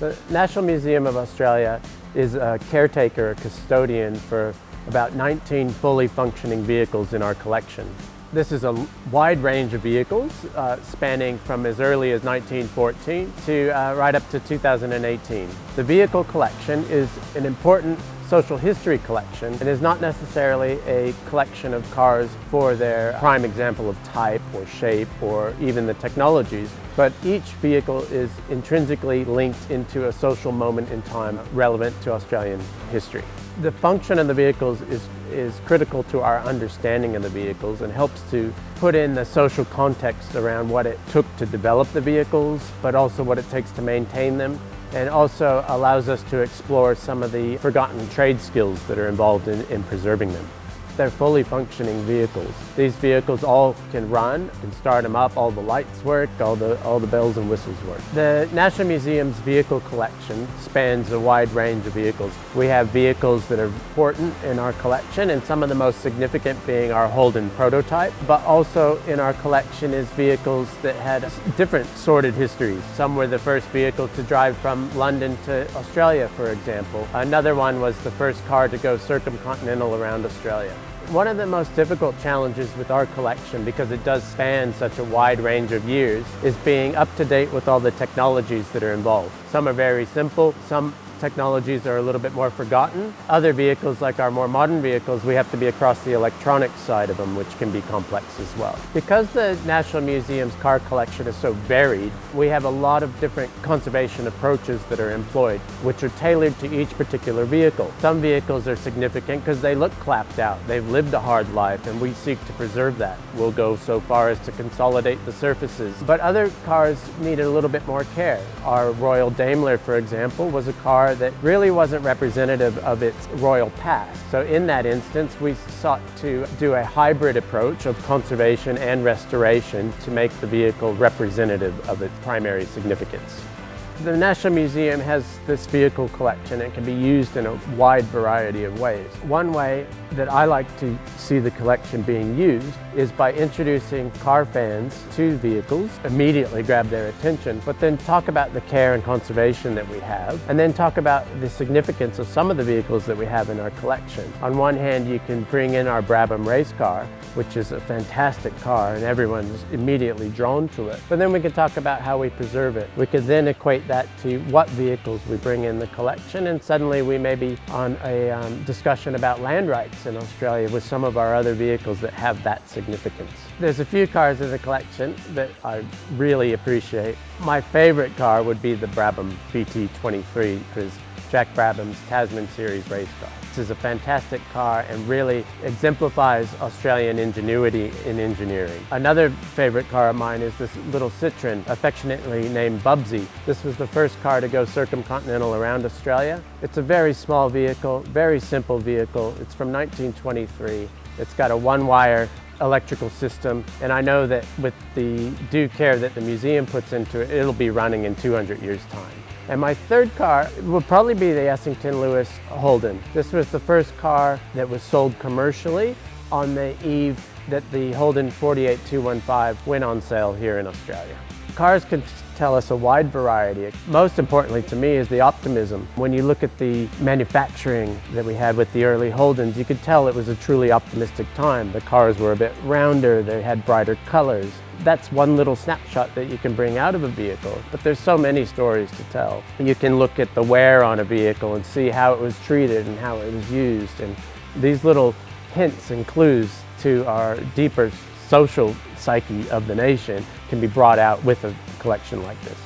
The National Museum of Australia is a caretaker, a custodian for about 19 fully functioning vehicles in our collection. This is a wide range of vehicles spanning from as early as 1914 to right up to 2018. The vehicle collection is an important social history collection and is not necessarily a collection of cars for their prime example of type or shape or even the technologies, but each vehicle is intrinsically linked into a social moment in time relevant to Australian history. The function of the vehicles is critical to our understanding of the vehicles and helps to put in the social context around what it took to develop the vehicles, but also what it takes to maintain them, and also allows us to explore some of the forgotten trade skills that are involved in preserving them. They're fully functioning vehicles. These vehicles all can run and start them up, all the lights work, all the bells and whistles work. The National Museum's vehicle collection spans a wide range of vehicles. We have vehicles that are important in our collection, and some of the most significant being our Holden prototype, but also in our collection is vehicles that had different sordid histories. Some were the first vehicles to drive from London to Australia, for example. Another one was the first car to go circumcontinental around Australia. One of the most difficult challenges with our collection, because it does span such a wide range of years, is being up to date with all the technologies that are involved. Some are very simple, some technologies are a little bit more forgotten. Other vehicles, like our more modern vehicles, we have to be across the electronic side of them, which can be complex as well. Because the National Museum's car collection is so varied, we have a lot of different conservation approaches that are employed, which are tailored to each particular vehicle. Some vehicles are significant because they look clapped out. They've lived a hard life, and we seek to preserve that. We'll go so far as to consolidate the surfaces. But other cars needed a little bit more care. Our Royal Daimler, for example, was a car that really wasn't representative of its royal past. So in that instance, we sought to do a hybrid approach of conservation and restoration to make the vehicle representative of its primary significance. The National Museum has this vehicle collection and can be used in a wide variety of ways. One way that I like to see the collection being used is by introducing car fans to vehicles, immediately grab their attention, but then talk about the care and conservation that we have, and then talk about the significance of some of the vehicles that we have in our collection. On one hand, you can bring in our Brabham race car, which is a fantastic car and everyone's immediately drawn to it. But then we can talk about how we preserve it. We could then equate that to what vehicles we bring in the collection, and suddenly we may be on a discussion about land rights in Australia with some of our other vehicles that have that significance. There's a few cars in the collection that I really appreciate. My favorite car would be the Brabham BT23, because Jack Brabham's Tasman Series race car. This is a fantastic car and really exemplifies Australian ingenuity in engineering. Another favorite car of mine is this little Citroen, affectionately named Bubsy. This was the first car to go circumcontinental around Australia. It's a very small vehicle, very simple vehicle. It's from 1923. It's got a one-wire electrical system, and I know that with the due care that the museum puts into it, it'll be running in 200 years' time. And my third car would probably be the Essington Lewis Holden. This was the first car that was sold commercially on the eve that the Holden 48215 went on sale here in Australia. Cars can tell us a wide variety. Most importantly to me is the optimism. When you look at the manufacturing that we had with the early Holdens, you could tell it was a truly optimistic time. The cars were a bit rounder, they had brighter colors. That's one little snapshot that you can bring out of a vehicle, but there's so many stories to tell. You can look at the wear on a vehicle and see how it was treated and how it was used, and these little hints and clues to our deeper social psyche of the nation can be brought out with a collection like this.